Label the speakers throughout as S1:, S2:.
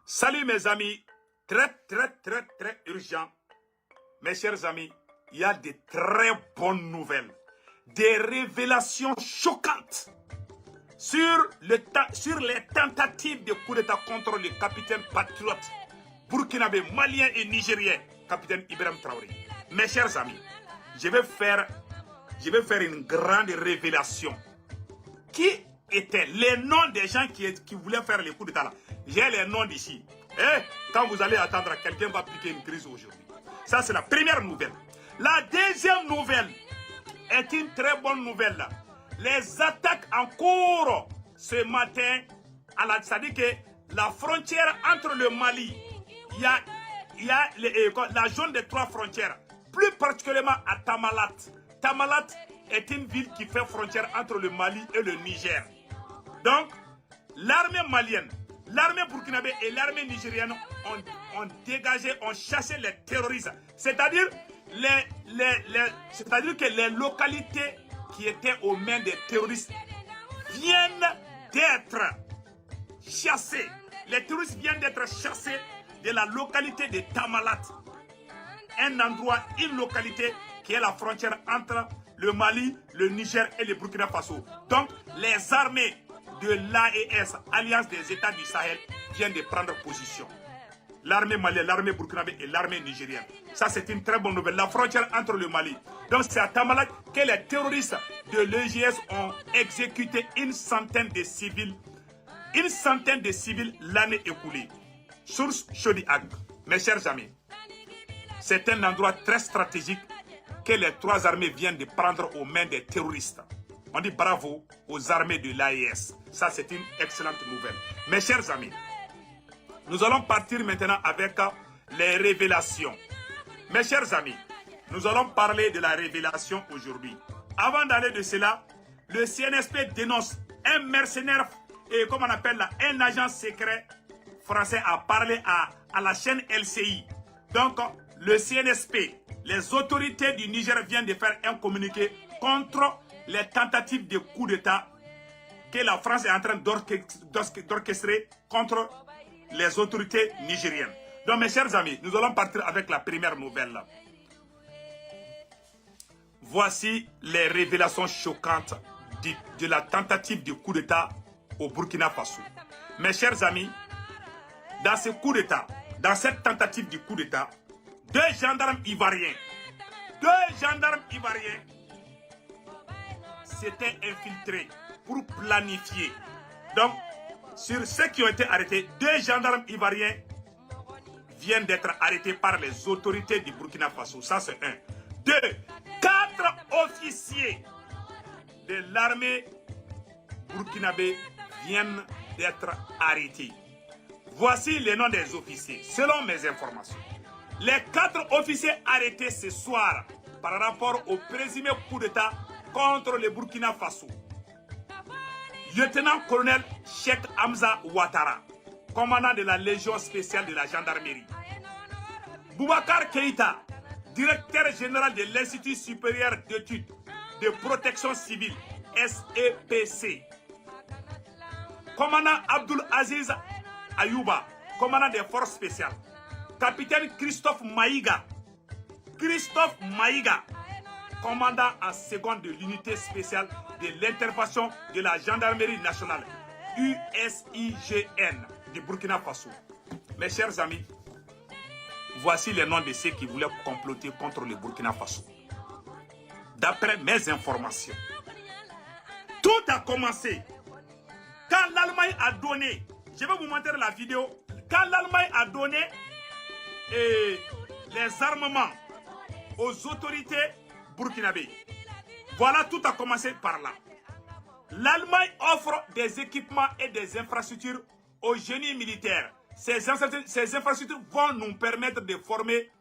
S1: Salut mes amis, très urgent. Mes chers amis, il y a de très bonnes nouvelles, des révélations choquantes sur les tentatives de coup d'état contre le capitaine patriote burkinabé, malien et nigérien, capitaine Ibrahim Traoré. Mes chers amis, je vais faire une grande révélation. Qui étaient les noms des gens qui voulaient faire le coup d'état là? J'ai les noms d'ici. Quand vous allez attendre, quelqu'un va piquer une crise aujourd'hui. Ça, c'est la première nouvelle. La deuxième nouvelle est une très bonne nouvelle. Là. Les attaques en cours ce matin, c'est-à-dire que la frontière entre le Mali, il y a la zone des 3 frontières, plus particulièrement à Tamalat. Tamalat est une ville qui fait frontière entre le Mali et le Niger. Donc, l'armée malienne, l'armée burkinabé et l'armée nigérienne ont dégagé, ont chassé les terroristes. C'est-à-dire que les localités qui étaient aux mains des terroristes viennent d'être chassées. Les terroristes viennent d'être chassés de la localité de Tamalat. Un endroit, une localité qui est la frontière entre le Mali, le Niger et le Burkina Faso. Donc, les armées de l'AES, Alliance des États du Sahel, viennent de prendre position. L'armée malienne, l'armée burkinabé et l'armée nigérienne. Ça, c'est une très bonne nouvelle. La frontière entre le Mali. Donc, c'est à Tamalat que les terroristes de l'EGS ont exécuté une centaine de civils. Une centaine de civils l'année écoulée. Source Chaudiag. Mes chers amis, c'est un endroit très stratégique que les 3 armées viennent de prendre aux mains des terroristes. On dit bravo aux armées de l'AES. Ça, c'est une excellente nouvelle. Mes chers amis, nous allons partir maintenant avec les révélations. Mes chers amis, nous allons parler de la révélation aujourd'hui. Avant d'aller de cela, le CNSP dénonce un mercenaire, et comme on appelle là, un agent secret français a parlé à la chaîne LCI. Donc, le CNSP, les autorités du Niger viennent de faire un communiqué contre les tentatives de coup d'État que la France est en train d'orchestrer contre les autorités nigériennes. Donc, mes chers amis, nous allons partir avec la première nouvelle. Voici les révélations choquantes de la tentative de coup d'État au Burkina Faso. Mes chers amis, dans ce coup d'État, dans cette tentative de coup d'État, 2 gendarmes ivoiriens s'étaient infiltrés pour planifier. Donc, sur ceux qui ont été arrêtés, 2 gendarmes ivoiriens viennent d'être arrêtés par les autorités du Burkina Faso. Ça, c'est 1. 2. 4 officiers de l'armée burkinabé viennent d'être arrêtés. Voici les noms des officiers, selon mes informations. Les 4 officiers arrêtés ce soir par rapport au présumé coup d'État contre le Burkina Faso. Lieutenant-colonel Cheikh Hamza Ouattara, commandant de la Légion spéciale de la gendarmerie. Boubacar Keïta, directeur général de l'Institut supérieur d'études de protection civile, SEPC. Commandant Abdul Aziz Ayouba, commandant des forces spéciales. Capitaine Christophe Maïga, commandant en seconde de l'unité spéciale de l'intervention de la gendarmerie nationale, USIGN, du Burkina Faso. Mes chers amis, voici les noms de ceux qui voulaient comploter contre le Burkina Faso. D'après mes informations, tout a commencé quand l'Allemagne a donné, je vais vous montrer la vidéo, quand l'Allemagne a donné les armements aux autorités burkinabées. Voilà, tout a commencé par là. L'Allemagne offre des équipements et des infrastructures au génie militaire. Ces infrastructures vont nous permettre de former,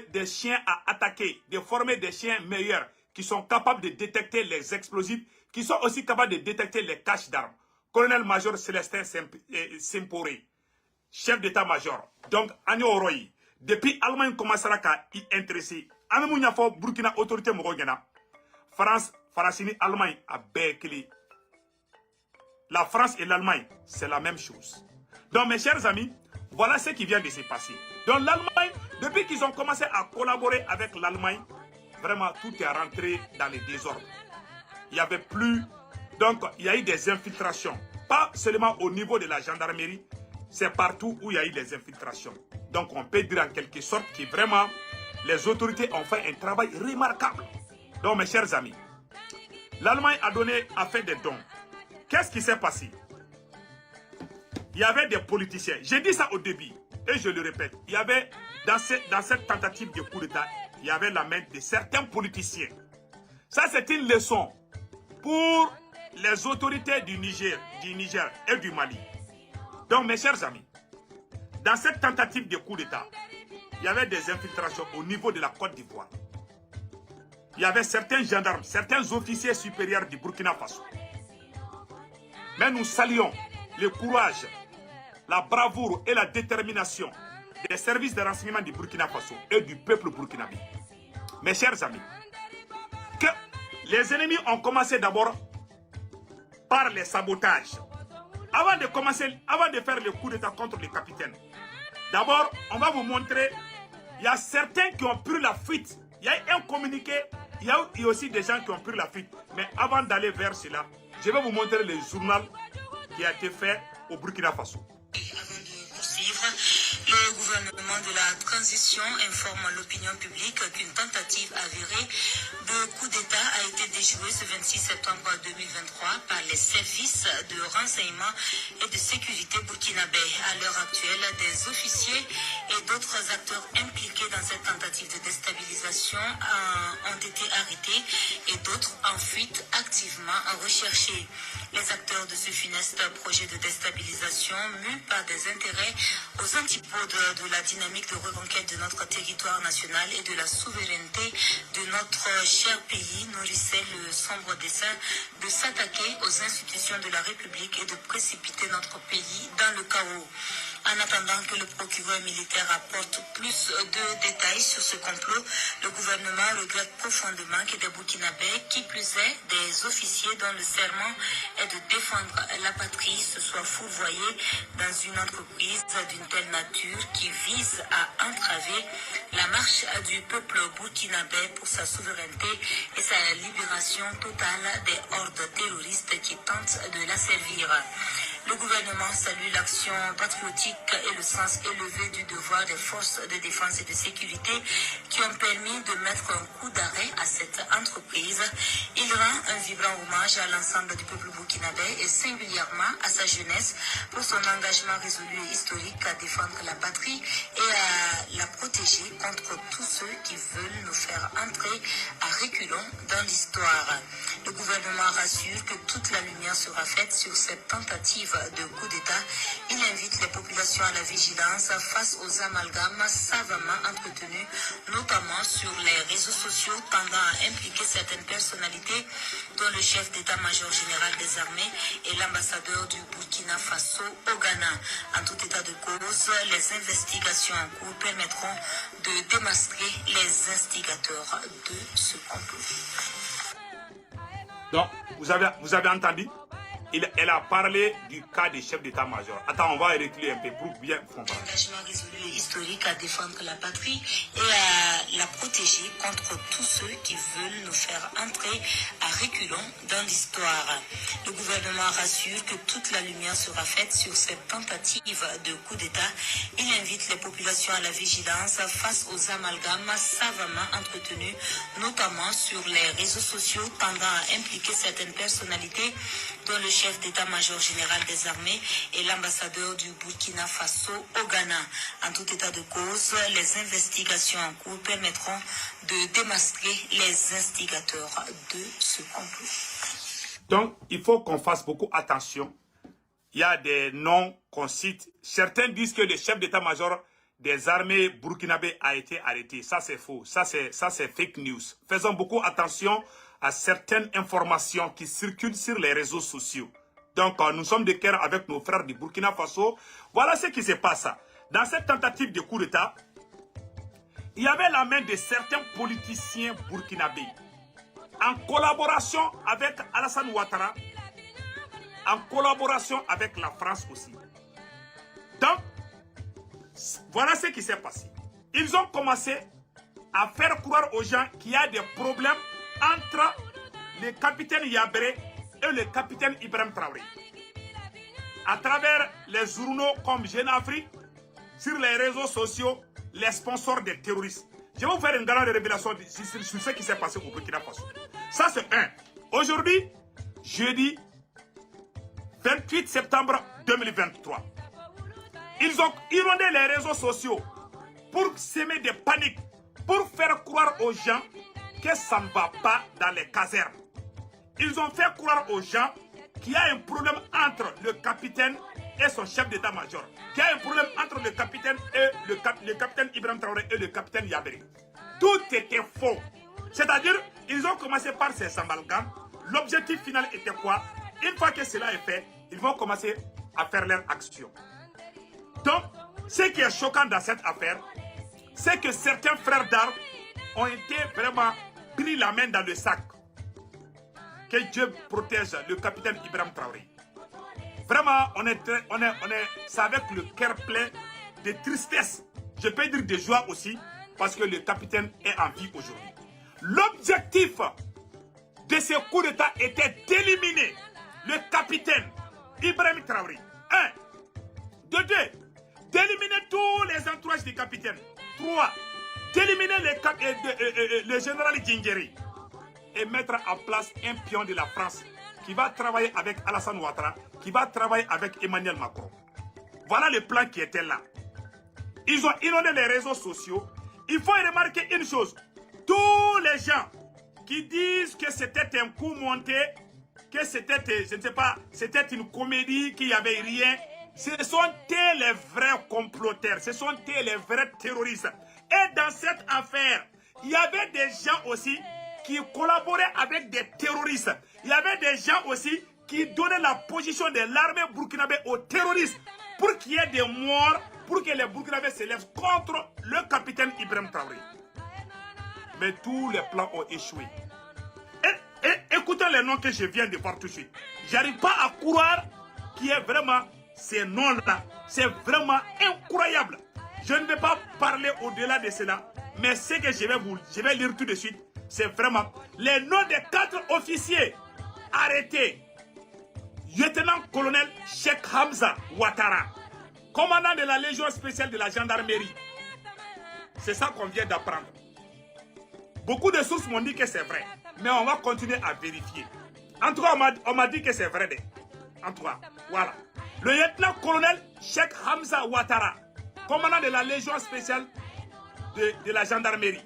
S1: des chiens à attaquer, de former des chiens meilleurs qui sont capables de détecter les explosifs, qui sont aussi capables de détecter les caches d'armes. Colonel-major Célestin Semporé, chef d'état-major. Donc, Agno Oroyi, depuis l'Allemagne commencera à y intéresser. Amemounia fo Burkina autorité Mogogena. France, Farasini, Allemagne a béclé. la France et l'Allemagne, c'est la même chose. Donc mes chers amis, voilà ce qui vient de se passer. Donc l'Allemagne, depuis qu'ils ont commencé à collaborer avec l'Allemagne, vraiment tout est rentré dans les désordres. Il n'y avait plus, donc il y a eu des infiltrations. Pas seulement au niveau de la gendarmerie, c'est partout où il y a eu des infiltrations. Donc on peut dire en quelque sorte que vraiment les autorités ont fait un travail remarquable. Donc mes chers amis, l'Allemagne a fait des dons. Qu'est-ce qui s'est passé? Il y avait des politiciens. J'ai dit ça au début et je le répète. Il y avait dans cette tentative de coup d'État, il y avait la main de certains politiciens. Ça c'est une leçon pour les autorités du Niger et du Mali. Donc mes chers amis, dans cette tentative de coup d'État, il y avait des infiltrations au niveau de la Côte d'Ivoire. Il y avait certains gendarmes, certains officiers supérieurs du Burkina Faso. Mais nous saluons le courage, la bravoure et la détermination des services de renseignement du Burkina Faso et du peuple burkinabé. Mes chers amis, que les ennemis ont commencé d'abord par les sabotages. Avant de faire le coup d'État contre les capitaines, d'abord, on va vous montrer, il y a certains qui ont pris la fuite. Il y a un communiqué, il y a aussi des gens qui ont pris la fuite. Mais avant d'aller vers cela, je vais vous montrer le journal qui a été fait au Burkina Faso.
S2: Le gouvernement de la transition informe l'opinion publique qu'une tentative avérée de coup d'État a été déjouée ce 26 septembre 2023 par les services de renseignement et de sécurité burkinabés. À l'heure actuelle, des officiers et d'autres acteurs impliqués dans cette tentative de déstabilisation ont été arrêtés et d'autres en fuite activement recherchés. Les acteurs de ce funeste projet de déstabilisation, mus par des intérêts aux antipodes de la dynamique de reconquête de notre territoire national et de la souveraineté de notre cher pays, nourrissaient le sombre dessein de s'attaquer aux institutions de la République et de précipiter notre pays dans le chaos. En attendant que le procureur militaire apporte plus de détails sur ce complot, le gouvernement regrette profondément que des Burkinabés, qui plus est des officiers dont le serment est de défendre la patrie, se soient fourvoyés dans une entreprise d'une telle nature qui vise à entraver la marche du peuple burkinabé pour sa souveraineté et sa libération totale des hordes terroristes qui tentent de la servir. Le gouvernement salue l'action patriotique et le sens élevé du devoir des forces de défense et de sécurité qui ont permis de mettre un coup d'arrêt à cette entreprise. Il rend un vibrant hommage à l'ensemble du peuple burkinabé et singulièrement à sa jeunesse pour son engagement résolu et historique à défendre la patrie et à la protéger contre tous ceux qui veulent nous faire entrer à reculons dans l'histoire. Le gouvernement rassure que toute la lumière sera faite sur cette tentative de coup d'État. Il invite les populations à la vigilance face aux amalgames savamment entretenus, notamment sur les réseaux sociaux tendant à impliquer certaines personnalités, dont le chef d'état-major général des armées et l'ambassadeur du Burkina Faso au Ghana. En tout état de cause, les investigations en cours permettront de démasquer les instigateurs de ce complot.
S1: Donc, vous avez entendu? Elle a parlé du cas des chefs d'état-major. Attends, on va reculer un peu pour bien comprendre.
S2: Engagement résolu et historique à défendre la patrie et à la protéger contre tous ceux qui veulent nous faire entrer à reculons dans l'histoire. Le gouvernement rassure que toute la lumière sera faite sur cette tentative de coup d'État. Il invite les populations à la vigilance face aux amalgames savamment entretenus, notamment sur les réseaux sociaux tendant à impliquer certaines personnalités, dont le chef d'état-major général des armées et l'ambassadeur du Burkina Faso au Ghana. En tout état de cause, les investigations en cours permettront de démasquer les instigateurs de ce complot.
S1: Donc, il faut qu'on fasse beaucoup attention. Il y a des noms qu'on cite. Certains disent que le chef d'état-major des armées burkinabé a été arrêté. Ça, c'est faux. Ça, c'est fake news. Faisons beaucoup attention à certaines informations qui circulent sur les réseaux sociaux. Donc, nous sommes de cœur avec nos frères du Burkina Faso. Voilà ce qui se passe. Dans cette tentative de coup d'État, il y avait la main de certains politiciens burkinabés en collaboration avec Alassane Ouattara en collaboration avec la France aussi. Donc, voilà ce qui s'est passé. Ils ont commencé à faire croire aux gens qu'il y a des problèmes entre le capitaine Yabré et le capitaine Ibrahim Traoré. À travers les journaux comme Jeune Afrique, sur les réseaux sociaux, les sponsors des terroristes. Je vais vous faire une grande révélation sur ce qui s'est passé au Burkina Faso. Ça, c'est un. Aujourd'hui, jeudi 28 septembre 2023, ils ont inondé les réseaux sociaux pour semer des paniques, pour faire croire aux gens que ça ne va pas dans les casernes. Ils ont fait croire aux gens qu'il y a un problème entre le capitaine et son chef d'état-major, qu'il y a un problème entre le capitaine et le capitaine Ibrahim Traoré et le capitaine Yabré. Tout était faux. C'est-à-dire, ils ont commencé par ces amalgames. L'objectif final était quoi? Une fois que cela est fait, ils vont commencer à faire leur action. Donc, ce qui est choquant dans cette affaire, c'est que certains frères d'armes ont été vraiment pris la main dans le sac. Que Dieu protège le capitaine Ibrahim Traoré. Vraiment, c'est avec le cœur plein de tristesse. Je peux dire de joie aussi, parce que le capitaine est en vie aujourd'hui. L'objectif de ce coup d'État était d'éliminer le capitaine Ibrahim Traoré. 1. De 2. D'éliminer tous les entourages du capitaine. 3. D'éliminer le général Gingeri. Et mettre en place un pion de la France qui va travailler avec Alassane Ouattara, qui va travailler avec Emmanuel Macron. Voilà le plan qui était là. Ils ont inondé les réseaux sociaux. Il faut remarquer une chose. Tous les gens qui disent que c'était un coup monté, que c'était, je ne sais pas, c'était une comédie, qu'il n'y avait rien, ce sont les vrais comploteurs, ce sont les vrais terroristes. Et dans cette affaire, il y avait des gens aussi qui collaboraient avec des terroristes. Il y avait des gens aussi qui donnaient la position de l'armée burkinabé aux terroristes pour qu'il y ait des morts, pour que les Burkinabés se lèvent contre le capitaine Ibrahim Traoré. Mais tous les plans ont échoué. Et écoutez les noms que je viens de voir tout de suite. J'arrive pas à croire qu'il y ait vraiment ces noms-là. C'est vraiment incroyable. Je ne vais pas parler au-delà de cela, mais ce que je vais lire tout de suite, c'est vraiment les noms des 4 officiers arrêtés. Lieutenant-colonel Cheikh Hamza Ouattara, commandant de la Légion spéciale de la gendarmerie. C'est ça qu'on vient d'apprendre. Beaucoup de sources m'ont dit que c'est vrai, mais on va continuer à vérifier. En tout cas, on m'a dit que c'est vrai. En tout cas, voilà. Le lieutenant-colonel Cheikh Hamza Ouattara, commandant de la Légion spéciale de la gendarmerie.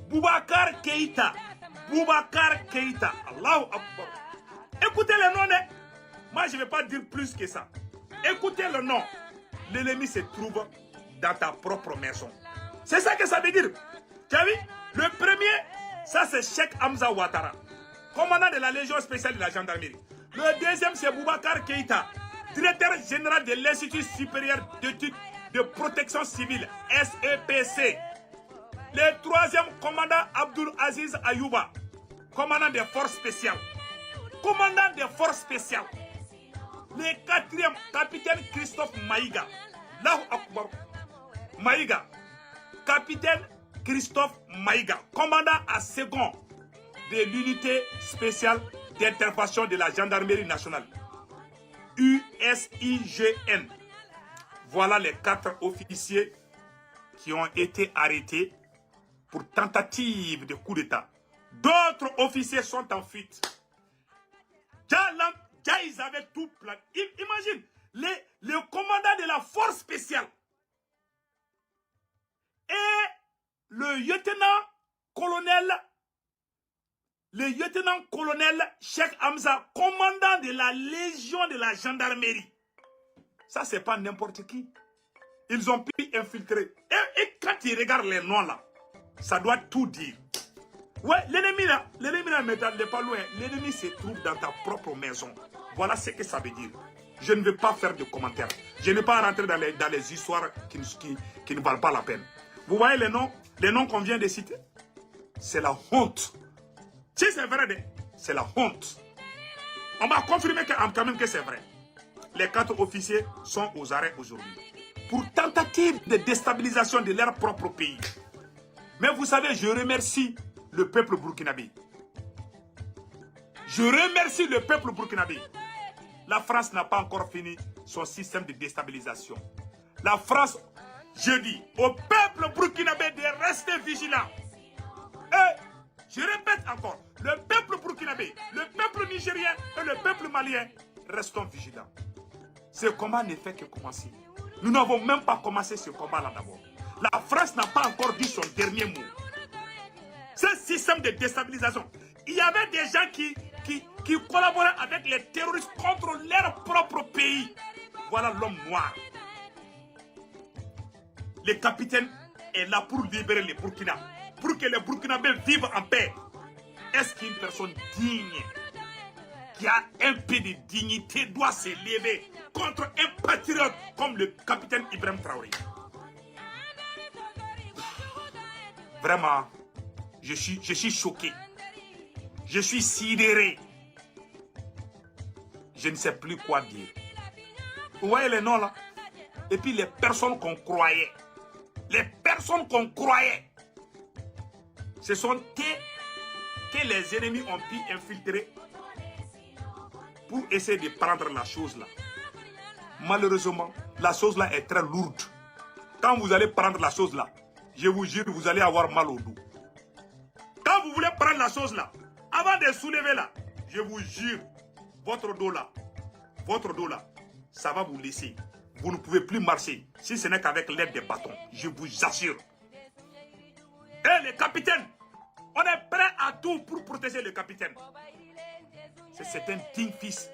S1: Boubacar Keïta. Boubacar Keïta. Allahu Akbar. Écoutez le nom. Moi, je ne vais pas dire plus que ça. Écoutez le nom. L'ennemi se trouve dans ta propre maison. C'est ça que ça veut dire. Tu as vu? Le premier, ça c'est Cheikh Hamza Ouattara, commandant de la Légion spéciale de la gendarmerie. Le deuxième, c'est Boubacar Keïta, directeur général de l'Institut supérieur d'études de protection civile, SEPC. Le troisième, commandant Abdul Aziz Ayouba, commandant des forces spéciales. Commandant des forces spéciales. Le quatrième, capitaine Christophe Maïga. Allahu Akbar. Maïga. Capitaine Christophe Maïga, commandant à second de l'unité spéciale d'intervention de la gendarmerie nationale. USIGN. Voilà les 4 officiers qui ont été arrêtés pour tentative de coup d'État. D'autres officiers sont en fuite. Déjà, ils avaient tout plan. Imagine, le commandant de la force spéciale et le lieutenant-colonel Cheikh Hamza, commandant de la Légion de la gendarmerie. Ça, c'est pas n'importe qui. Ils ont pu infiltrer. Et quand ils regardent les noms là, ça doit tout dire. Ouais, l'ennemi là, n'est pas loin. L'ennemi se trouve dans ta propre maison. Voilà ce que ça veut dire. Je ne vais pas faire de commentaires. Je ne vais pas rentrer dans les histoires qui ne valent pas la peine. Vous voyez les noms qu'on vient de citer? C'est la honte. Si c'est vrai, c'est la honte. On m'a confirmé quand même que c'est vrai. Les 4 officiers sont aux arrêts aujourd'hui pour tentative de déstabilisation de leur propre pays. Mais vous savez, je remercie le peuple burkinabé. Je remercie le peuple burkinabé. La France n'a pas encore fini son système de déstabilisation. La France, je dis au peuple burkinabé de rester vigilant. Et je répète encore, le peuple burkinabé, le peuple nigérien et le peuple malien, restons vigilants. Ce combat ne fait que commencer. Nous n'avons même pas commencé ce combat-là d'abord. La France n'a pas encore dit son dernier mot. Ce système de déstabilisation, il y avait des gens qui collaboraient avec les terroristes contre leur propre pays. Voilà l'homme noir. Le capitaine est là pour libérer les Burkina, pour que les Burkinabés vivent en paix. Est-ce qu'une personne digne, qui a un peu de dignité, doit se lever contre un patriote comme le capitaine Ibrahim Traoré? Vraiment, je suis choqué. Je suis sidéré. Je ne sais plus quoi dire. Vous voyez les noms là? Et puis les personnes qu'on croyait. Les personnes qu'on croyait. Ce sont eux que les ennemis ont pu infiltrer pour essayer de prendre la chose là. Malheureusement, la chose là est très lourde. Quand vous allez prendre la chose là, je vous jure, vous allez avoir mal au dos. Quand vous voulez prendre la chose là, avant de soulever là, je vous jure, votre dos là, ça va vous laisser. Vous ne pouvez plus marcher si ce n'est qu'avec l'aide des bâtons. Je vous assure. Et les capitaines, on est prêt à tout pour protéger le capitaine. C'est un digne fils,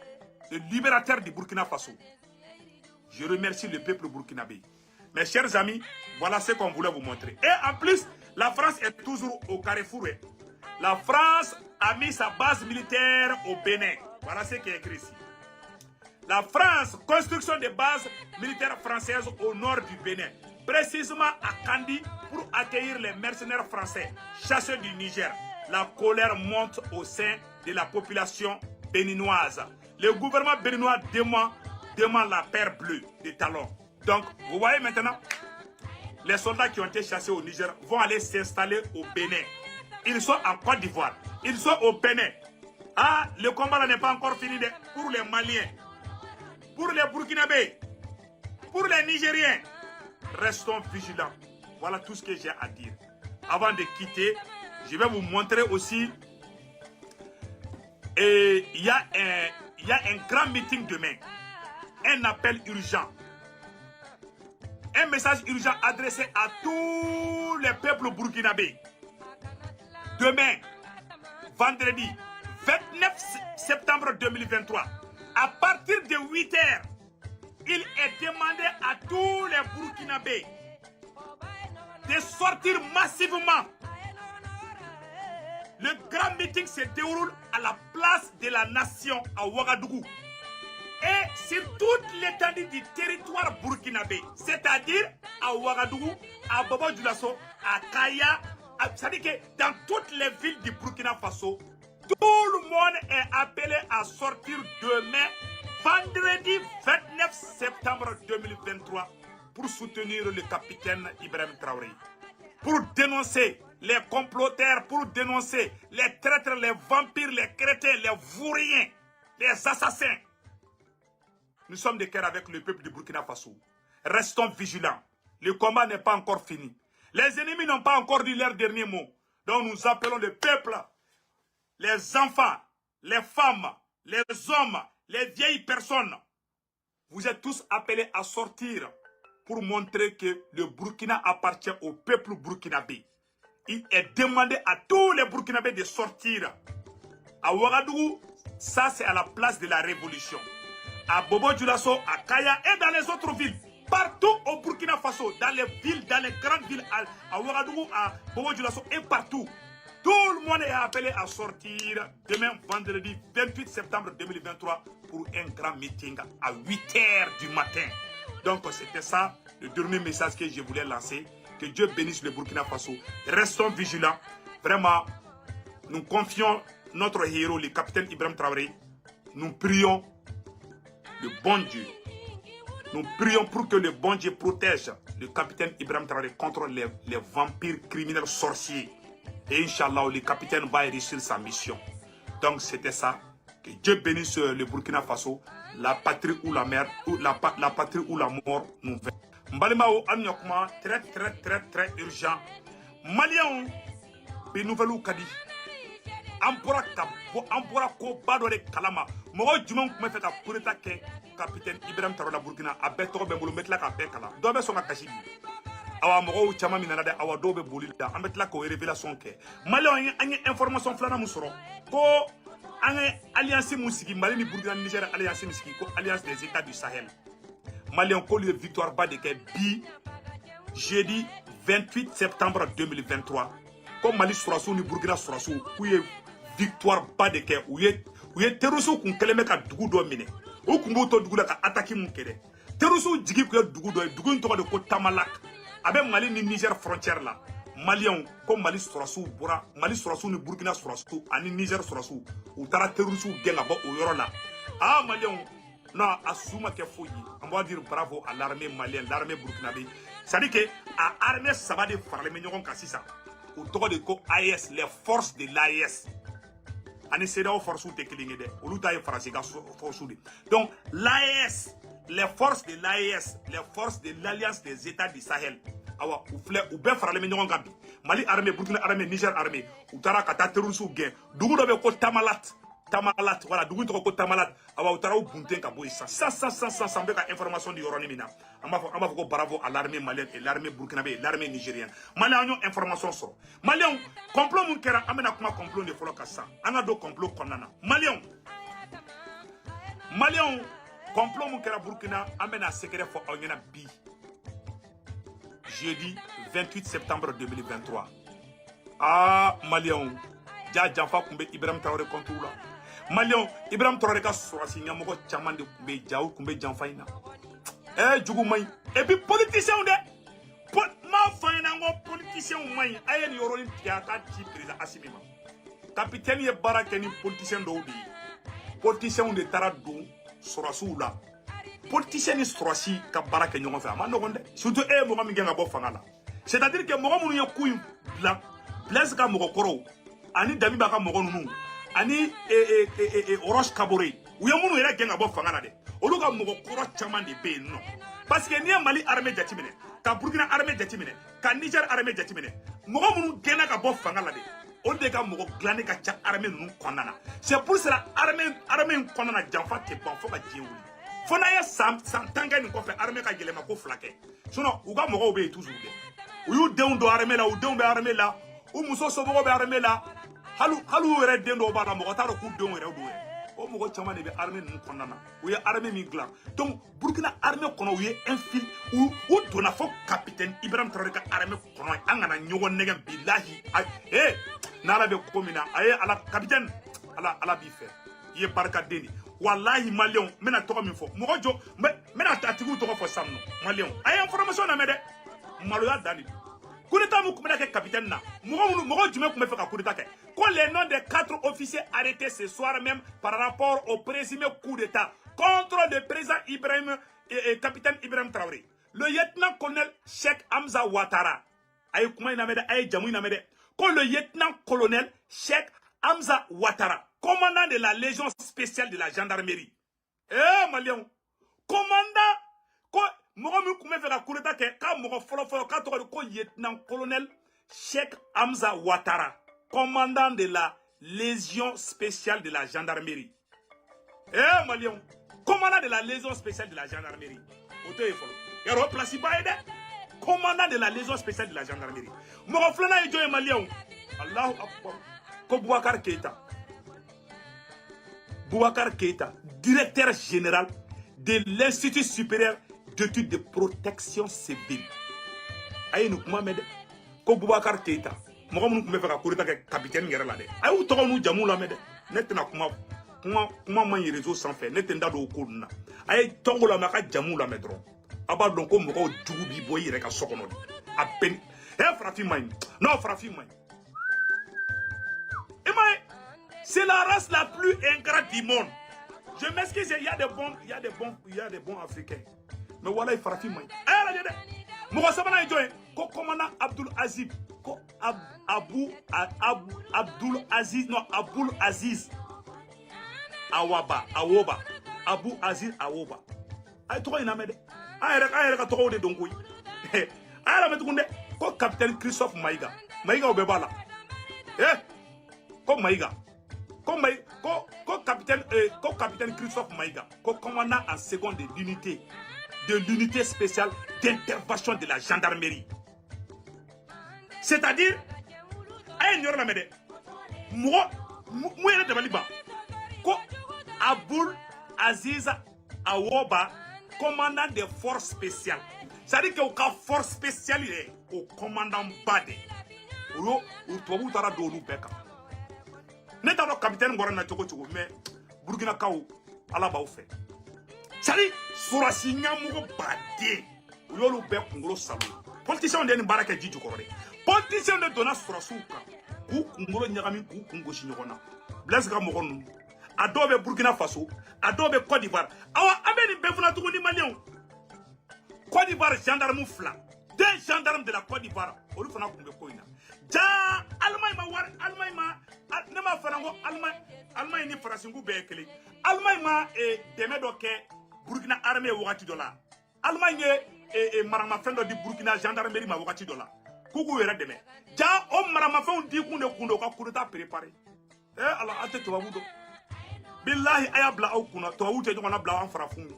S1: le libérateur du Burkina Faso. Je remercie le peuple burkinabé. Mes chers amis, voilà ce qu'on voulait vous montrer. Et en plus, la France est toujours au carrefour. La France a mis sa base militaire au Bénin. Voilà ce qui est écrit ici. La France, construction de bases militaires françaises au nord du Bénin. Précisément à Kandi pour accueillir les mercenaires français chassés du Niger. La colère monte au sein de la population béninoise. Le gouvernement béninois demande la paire bleue des talons. Donc, vous voyez maintenant, les soldats qui ont été chassés au Niger vont aller s'installer au Bénin. Ils sont en Côte d'Ivoire. Ils sont au Bénin. Ah, le combat n'est pas encore fini pour les Maliens, pour les Burkinabés, pour les Nigériens. Restons vigilants. Voilà tout ce que j'ai à dire. Avant de quitter, je vais vous montrer aussi. Et il y a un grand meeting demain. Un appel urgent. Un message urgent adressé à tous les peuples burkinabés. Demain, vendredi 29 septembre 2023, à partir de 8 h, il est demandé à tous les Burkinabés de sortir massivement. Le grand meeting se déroule à la place de la nation à Ouagadougou et sur toute l'étendue du territoire burkinabé, c'est-à-dire à Ouagadougou, à Bobo-Dioulasso, à Kaya, c'est-à-dire que dans toutes les villes du Burkina Faso, tout le monde est appelé à sortir demain, vendredi 29 septembre 2023, pour soutenir le capitaine Ibrahim Traoré, pour dénoncer les comploteurs, pour dénoncer les traîtres, les vampires, les crétins, les vauriens, les assassins. Nous sommes de cœur avec le peuple du Burkina Faso. Restons vigilants. Le combat n'est pas encore fini. Les ennemis n'ont pas encore dit leur dernier mot. Donc nous appelons le peuple, les enfants, les femmes, les hommes, les vieilles personnes. Vous êtes tous appelés à sortir pour montrer que le Burkina appartient au peuple burkinabé. Il est demandé à tous les Burkinabés de sortir. À Ouagadougou, ça c'est à la place de la révolution. À Bobo-Dioulasso, à Kaya et dans les autres villes. Partout au Burkina Faso, dans les villes, dans les grandes villes, à Ouagadougou, à Bobo-Dioulasso et partout. Tout le monde est appelé à sortir demain, vendredi 28 septembre 2023, pour un grand meeting à 8 h du matin. Donc c'était ça, le dernier message que je voulais lancer. Que Dieu bénisse le Burkina Faso. Restons vigilants. Vraiment, nous confions notre héros, le capitaine Ibrahim Traoré, nous prions le bon Dieu. Nous prions pour que le bon Dieu protège le capitaine Ibrahim Traoré contre les vampires criminels sorciers. Et Inch'Allah, le capitaine va réussir sa mission. Donc c'était ça. Que Dieu bénisse le Burkina Faso, la patrie ou la mer, ou la patrie ou la mort nous fait. Mbalimao Anyokma, très urgent. Maliens, des nouvelles Kadi. Ampora ko bado de kalama. Mogo jumon kuma fait ka kureta ke capitaine Ibrahim Traoré la Burkina a beto be bolo metla ka be kala. Do be so ka kashi. Awa mogo chama minana de awa do be bolida. Am betla ko révélation ke. Maliens anye information flana musoro. Ko anye alliance musiki Mali ni Burkina Niger alliance musiki ko alliance des États du Sahel. Maliens ko le victoire ba de ke bi jeudi 28 septembre 2023. Comme Mali Sourassou ni Burkina Sourassou kuye victoire pas de ke ou ye terroristes kun keleme ka dugu do mine o kun bo to dugu la ka attaquer mun kede terroristes jigi ku dugu do dugu to de ko Tamalak abe Mali ni Niger frontière la Malien comme Mali Sourassou bora Mali Sourassou ni Burkina Sourassou ani Niger Sourassou ou tara terroristes genga ba o yoro la ah Malien non asuma ke foyi on va dire bravo à l'armée malienne l'armée burkinabé ça dit que à armée ça va de farle me ñogon ka sisa au togo de ko AES les forces de l'AES ani CEDEAO force te kilingi de olu ta ye farasi ka force de donc l'AES les forces de l'AES les forces de l'alliance des États du Sahel awa ou flè ou be farale me ñogon ka bi Mali armée Burkina armée Niger armée ou tara ka ta terroristes gen dugu do be ko Tamalat voilà dugu to ko Tamalat awa ou tara ou bunten ka boy ça be ka information di yoroni mina amba ko bravo à l'armée malienne et l'armée burkinabé et l'armée nigérienne malien information so malien complot mun kera amena kuma complot de folo ka sa anga do complot konana malien complot mun kera Burkina amena secret fo onyena bi jeudi 28 septembre 2023 ah malien ja janfa kumbe Ibrahim Traoré contre la Malien Ibrahim Traoré ka sorasi nyamoko chaman de kumbe jaou kumbe janfa ina jugu may et puis politicien de ma faina ngo politicien may ayen yoroni tiata ti président Assimima capitaine ye barake ni politicien do di politicien de tarado sorasu la politicien ni sorasi ka barake nyongo fa ma nogonde surtout mo mi genga bo fangala c'est-à-dire que mo munu ye kuy bla blaise ka mo koro ani dami baka mo nunu ani Oroche Kaboré ou ya munu yera genga bo fangala de olu ka mo koro chaman de be non parce que ni Mali armée jatimine ka Burkina armée jatimine ka Niger armée jatimine mo munu gena ka bo fangala de on de ka mo glane ka cha armée nunu konana c'est pour cela armée konana janfa te bon fo ka jiwuli fo na ya sam tanga ni ko fe armée ka gelema ko flake sinon u ga mo be toujours de u yu deun do armée la u deun be armée la u muso so mo be armée la halu yɛrɛ den dɔw b'a la mɔgɔ t'a dɔn k'u denw yɛrɛ don o mɔgɔ caman de bɛ armée ninnu kɔnɔna na u ye armée min dilan donc Burkina armée kɔnɔ u ye infil u donna fo capitaine Ibrahim Traoré ka armée kɔnɔ an kana ɲɔgɔn nɛgɛn bilahi n'ala bɛ ko min na a ye ala capitaine ala b'i fɛ i ye barikaden de wallahi maliyɛnw n bɛna tɔgɔ min fɔ mɔgɔ jɔ n bɛna a tigiw tɔgɔ fɔ sisan nɔ maliyɛnw a ye information lamɛn dɛ maloya dan de don coup d'état mu kumena ke capitaine na mogo jume kume fe ka coup d'état ke ko les noms des 4 officiers arrêtés ce soir même par rapport au présumé coup d'état contre le président Ibrahim et capitaine Ibrahim Traoré le lieutenant-colonel Cheikh Hamza Ouattara ay kuma ina mede ay jamu ina mede ko le lieutenant-colonel Cheikh Hamza Ouattara commandant de la légion spéciale de la gendarmerie malien commandant ko mogo mi kume fe ka coup d'état ke ka mogo folo ka to ko lieutenant-colonel Cheikh Hamza Ouattara commandant de la légion spéciale de la gendarmerie malien commandant de la légion spéciale de la gendarmerie oto e folo yaro place ba ede commandant de la légion spéciale de la gendarmerie mogo flana e joye malien Allahu akbar ko Boubacar Keita directeur général de l'Institut supérieur d'études de protection civile ayi nu kuma mede ko Boubacar Keita mogo mun kuma fe ka coup d'état ke capitaine yɛrɛ la de ayi tɔgɔ nu jamu la mede ne tena kuma man réseau sanfɛ ne tɛ n da don o ko ninnu na a ye tɔgɔ la mɛ a ka jamu la mɛ dɔrɔn a b'a dɔn ko mɔgɔw jugu b'i bɔ i yɛrɛ ka so kɔnɔ de a bɛn farafin man ɲi non farafin man ɲi i m'a ye c'est la race la plus ingrate du monde Je m'excuse, il y a des bons Africains. Mais voilà, il fera film. Moi, ça va être ko commandant Abdul Aziz, ko Abdul Aziz Awoba, Abu Aziz Awoba. Ay to ina mede. Ay ka to de dongoy. Ay la metunde ko capitaine Christophe Maïga. Maïga obebala. Ko Maïga. Ko capitaine Christophe Maïga, ko commandant en seconde de l'unité spéciale d'intervention de la gendarmerie. C'est-à-dire, ay nyor la mede. Moi de Baliba. Ko Abul Aziz Awoba, commandant des forces spéciales. C'est-à-dire qu'au cas force spéciale, au commandant Bade. Ou tu vas do Beka. N'est pas le capitaine Goran Natoko, mais Burkina Kao, Alaba ou fait. C'est-à-dire, Sourasi Nyamouro Bade. Ou yolo Bek Kungolo Salou. Politicien de Baraka Djidjo Koré. Politicien de Dona Sourasouka. Ou Kungolo Nyagami, ou Kungo Chinyorona. Blaise Gamoron. Adobe Burkina Faso, Adobe Côte d'Ivoire. Awa abeni befuna tukuni Malion. Côte d'Ivoire gendarme fla. Deux gendarmes de la Côte d'Ivoire. Olu fana kumbe koina. Ja Allemagne ma war Allemagne ma nema fanango Allemagne ni Faransingu bekele. Allemagne ma deme doke Burkina armée wakati dola. Allemagne marama fendo di Burkina gendarmerie ma wakati dola. Kuku yere deme. Ja o marama fendo di kundo ka kuruta préparer. Allah ate to wabudo. Billahi ayabla au kuna to wute jona bla an farafun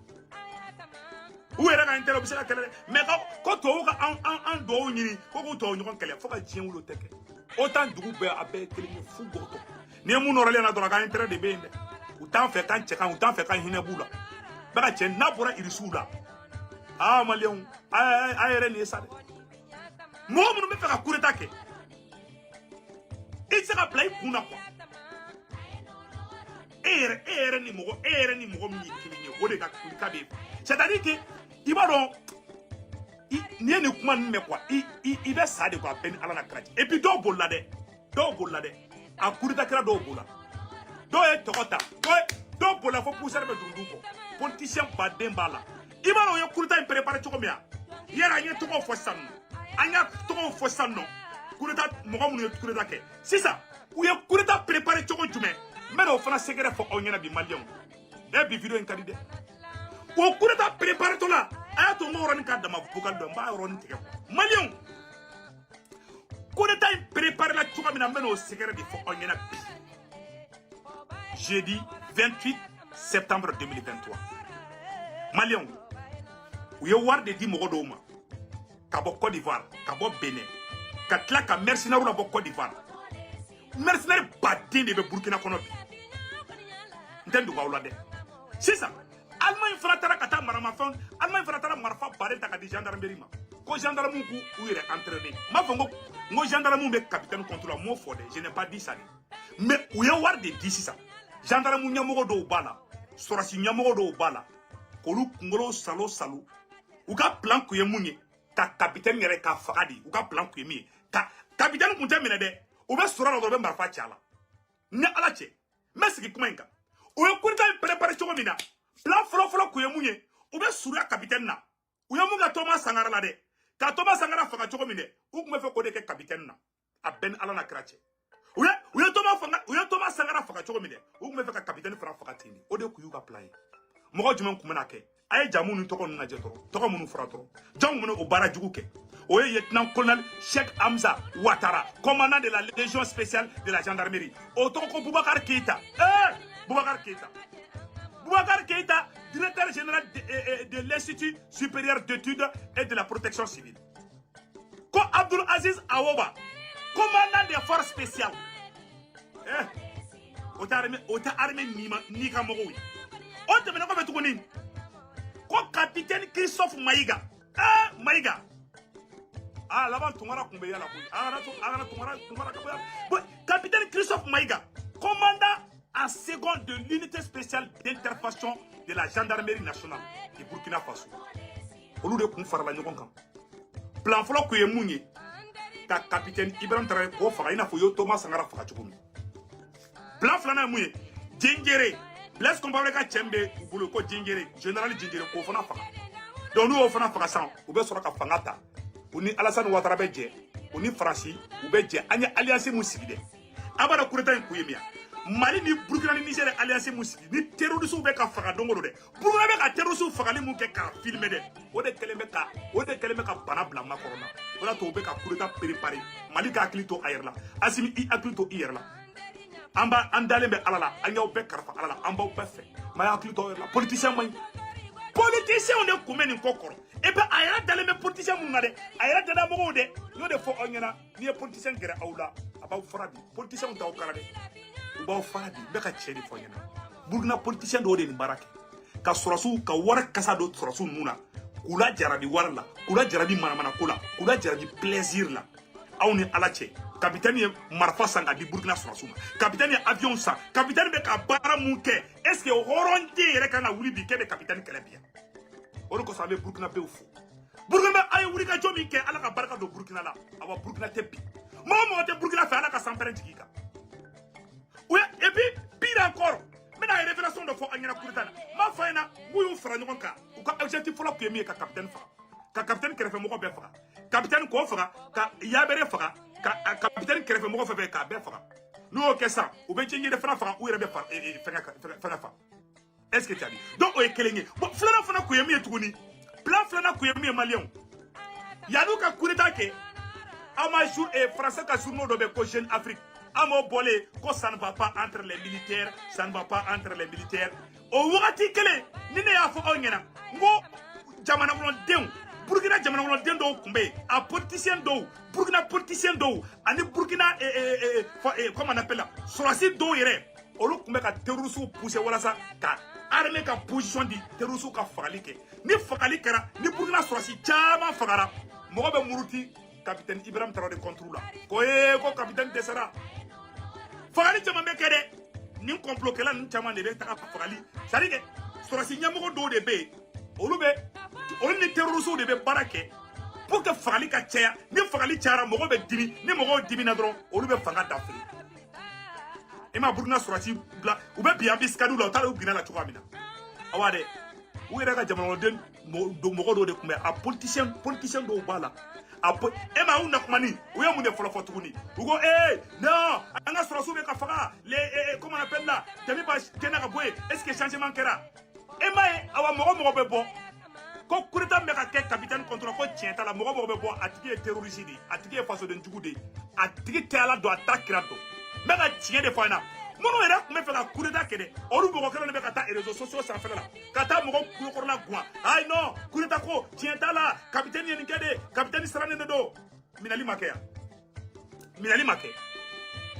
S1: ou era ka intero bisela kele mais ko to ka an do nyini ko to nyon kele fo ka jien wulo teke autant dugu be abe kele ni fu goto ne mu norale na do ka intero de bende ou tan fe kan cheka ou tan fe kan hine bula ba ka chen na bora irisula malion ayere ni sade mo mu me fe ka kureta ke itse ka play kuna kwa ere ni mogo mi kilinye o de ka be. C'est-à-dire que ibalo ni ne kuma me quoi i be sa de quoi ben ala na krati et puis do bolla de a kurita kra do bolla do e tokota do bolla fo pousser be dundu ko politicien ba dembala ibalo yo kurita in préparer to komia yera nye to ko fo sanno anya to ko fo sanno kurita mogo mu yo kurita ke c'est ça ou yo kurita préparer to ko jume mais au fana secret fo onyana bi malion e bi video en kadide o kureta préparer to la ayato mo ron ka dama bugal do ba ron tike malion kureta préparer la tuka mina mais au secret bi fo onyana bi jeudi 28 septembre 2023 malion ou yo war de di mo do ma ka bo Côte d'Ivoire ka bo Bénin ka tla ka mercenaire la bo Côte d'Ivoire mercenaire badin de Burkina Kono bi ntendu wa ulade c'est ça Allemagne fratara kata marama fon Allemagne fratara marfa bare ta ka di gendarmerie ma ko gendarme ku ou ire entraîner ma fongo ngo gendarme be capitaine contrôle mo fode je n'ai pas dit ça mais ou ya war de d'ici ça gendarme nyamogo do bala sorasi nyamogo do bala ko lu ngolo salo u ka plan ku yemunye ka capitaine yere ka fagadi u ka plan ku yemi ka capitaine kunte mine de u be sura do be marfa chala ni ala che mesiki kuma inka o ye kurita préparer cogo mina plan folo ku ye munye o be sura capitaine na o ye mun ka Thomas Sankara la de ka Thomas Sankara faga cogo mine o kun be fe ko de ke capitaine na a ben ala na krache o ye Thomas Sankara faga cogo mine o kun be fe ka capitaine fara faga tini o de ku yu ka plan mo jumen ku mena ke ay jamu ni to ko na je to ko munu fara to jamu munu o bara jugu ke o ye lieutenant colonel Cheikh Hamza Ouattara commandant de la légion spéciale de la gendarmerie o to ko Boubacar Keïta Boubacar Keïta, directeur général de l'Institut supérieur d'études et de la protection civile. Ko Abdul Aziz Awoba, commandant des forces spéciales. Ota armée ni ka mogoui. On te mena ko betukuni. Ko capitaine Christophe Maïga. Maïga. Là-bas tumara kumbe yala ko. Agana tumara ka. Capitaine Christophe Maïga, commandant en seconde de l'unité spéciale d'intervention de la gendarmerie nationale du Burkina Faso. Olu de kun farala ɲɔgɔn kan. Plan fɔlɔ kun ye mun ye ka capitaine Ibrahim Traoré k'o faga i n'a fɔ Thomas Sankara faga cogo min. Plan filanan ye mun ye Djengere Blaise Compaoré ka tchembe bulu ko Djingere général Djingere ko fana faga donc nous fana faga san u be sɔrɔ ka fanga ta u ni Alassane Ouattara bɛ jɛ u ni Faransi u bɛ jɛ an ye alliance mun sigi dɛ an b'a dɔn coup d'état in kun ye min ye Mali ni Burkina ni Niger alliance mun sigi ni terroristes bɛ ka faga don o don dɛ Burkina bɛ ka terroristes fagali mun kɛ k'a filmer dɛ o de kɛlen bɛ ka bana bila makɔrɔ la o de to u bɛ ka coup d'état préparer Mali ka hakili to a yɛrɛ la Assimi i hakili to i yɛrɛ la an dalen bɛ Ala la an y'aw bɛɛ kalifa Ala la an b'aw bɛɛ fɛ mais hakili to a yɛrɛ la politicien man ɲi politiciens de kun bɛ nin ko kɔrɔ et puis a yɛrɛ dalen bɛ politiciens mun na dɛ a yɛrɛ dada mɔgɔw dɛ n y'o de fɔ aw ɲɛna n'i ye politicien gɛrɛ aw la a b'aw fara bi politiciens t'aw kala dɛ u b'aw fara bi n bɛ ka tiɲɛ de fɔ ɲɛna Burkina politicien dɔw de nin baara kɛ ka sɔrɔsiw ka wari kasa don sɔrɔsiw nun na k'u la jarabi wari la k'u la jarabi manamana ko la k'u la jarabi plaisir la aw ni Ala cɛ capitaine ye marifa san ka di Burkina sɔrɔsiw ma capitaine ye avion san capitaine bɛ ka baara mun kɛ est ce que hɔrɔnden yɛrɛ kan ka wuli bi k'e bɛ capitaine kɛlɛ bi yan o de kosɔn an bɛ Burkina bɛɛ fo Burkina a ye wulikajɔ min kɛ Ala ka barika don Burkina la awa Burkina tɛ bi mɔgɔ o mɔgɔ tɛ Burkina fɛ Ala ka sanpɛrɛn jigin i kan et puis pire encore n bɛna révélation dɔ fɔ an ɲɛna coup d'état la n b'a fɔ a ɲɛna n'u y'u fara ɲɔgɔn kan u ka objectif fɔlɔ kun ye min ye ka capitaine faga ka capitaine kɛrɛfɛmɔgɔ bɛɛ faga capitaine k'o faga ka Yabere faga ka capitaine kɛrɛfɛmɔgɔ fɛn fɛn k'a bɛɛ faga n'u y'o kɛ sisan u bɛ Djingere fana faga u yɛrɛ bɛ fɛngɛ faga est ce que tu as dit donc o ye kelen ye bon filanan fana kun ye min ye tuguni plan filanan kun ye min ye maliyɛnw yan'u ka coup d'état kɛ an ma français ka journaux dɔ bɛ ko Jeune Afrique an m'o bɔlen ko ça ne va pas entre les militaires ça ne va pas entre les militaires o wagati kelen ni ne y'a fɔ aw ɲɛna n ko jamana kɔnɔdenw Burkina jamana kɔnɔden dɔw kun bɛ yen a politicien dɔw Burkina politicien dɔw ani Burkina comment on appelle la sɔrɔsi dɔw yɛrɛ olu kun bɛ ka terroristes pousser walasa ka armée ka position di terroristes ka fagali kɛ ni fagali kɛra ni Burkina sɔrɔsi caman fagara mɔgɔ bɛ muruti capitaine Ibrahim Traoré contre la ko capitaine dɛsɛra fagali caman bɛ kɛ dɛ nin complot kɛla ninnu caman de bɛ taga fagali c'est à dire que sɔrɔsi ɲɛmɔgɔ dɔw de bɛ yen olu ni terroristes de bɛ baara kɛ pour que fagali ka caya ni fagali cayara mɔgɔ bɛ dimi ni mɔgɔw dimina dɔrɔn olu bɛ fanga dafiri i ma Burkina sɔrɔsi bila u bɛ bi ambiscade la u taara u binna la cogoya min na awa dɛ u yɛrɛ ka jamanaden mɔgɔ dɔw de tun bɛ a politicien dɔw b'a la e ma u na kumani u ye mun de fɔlɔ fɔ tuguni u ko non an ka sɔrɔsiw bɛ ka faga comment on appelle la Temi ba kɛnɛ ka bɔ yen est ce que changement kɛra e ma ye awa mɔgɔ bɛ bɔ ko coup d'état bɛ ka kɛ capitaine contre ko tiɲɛ t'a la mɔgɔ bɛ bɔ a tigi ye terroriste de ye a tigi ye fasodenjugu de ye a tigi tɛ Ala dɔn a t'a kira dɔn n bɛ ka tiɲɛ de fɔ a ɲɛna minnu yɛrɛ tun bɛ fɛ ka coup d'état kɛ dɛ olu mɔgɔ kelen de bɛ ka taa réseaux sociaux sanfɛla la ka taa mɔgɔ kulokɔrɔla guwan ayi non coup d'état ko tiɲɛ t'a la capitaine ye nin kɛ de capitaine sirannen de don minɛli ma kɛ yan minɛli ma kɛ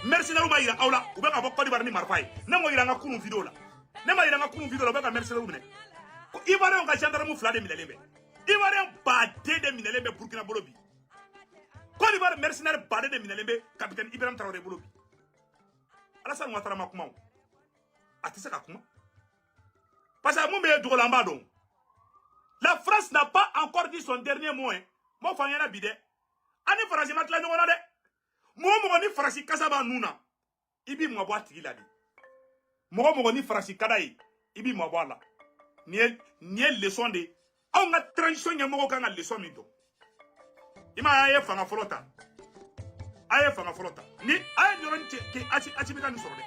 S1: mercenaires b'a yira aw la u bɛ ka bɔ Côte d'Ivoire ni marifa ye ne m'o yira n ka kunun vidéo la ne ma yira n ka kunun vidéo la u bɛ ka mercenaires minɛ Ivoirien ka gendarme fila de minɛlen bɛ Ivoirien baden de minɛlen bɛ Burkina bolo bi Côte d'Ivoire mercenaires baden de minɛlen bɛ capitaine Ibrahim Traoré bolo bi Alassane Ouattara ma kuma o a tɛ se ka kuma parce que mun bɛ dogo la an b'a dɔn la France n'a pas encore dit son dernier mot n m'o fɔ an ɲɛna bi dɛ an ni Faransi ma tila ɲɔgɔn na dɛ mɔgɔ o mɔgɔ ni Faransi kasa b'a nun na i b'i mabɔ a tigi la de mɔgɔ o mɔgɔ ni Faransi ka d'a ye i b'i mabɔ a la nin ye leçon de anw ka transition ɲɛmɔgɔw kan ka leçon min dɔn i ma a ye fanga fɔlɔ ta a ye fanga fɔlɔ ta ni a ye ɲɔgɔn cɛ kɛ Assimi ka nin sɔrɔ dɛ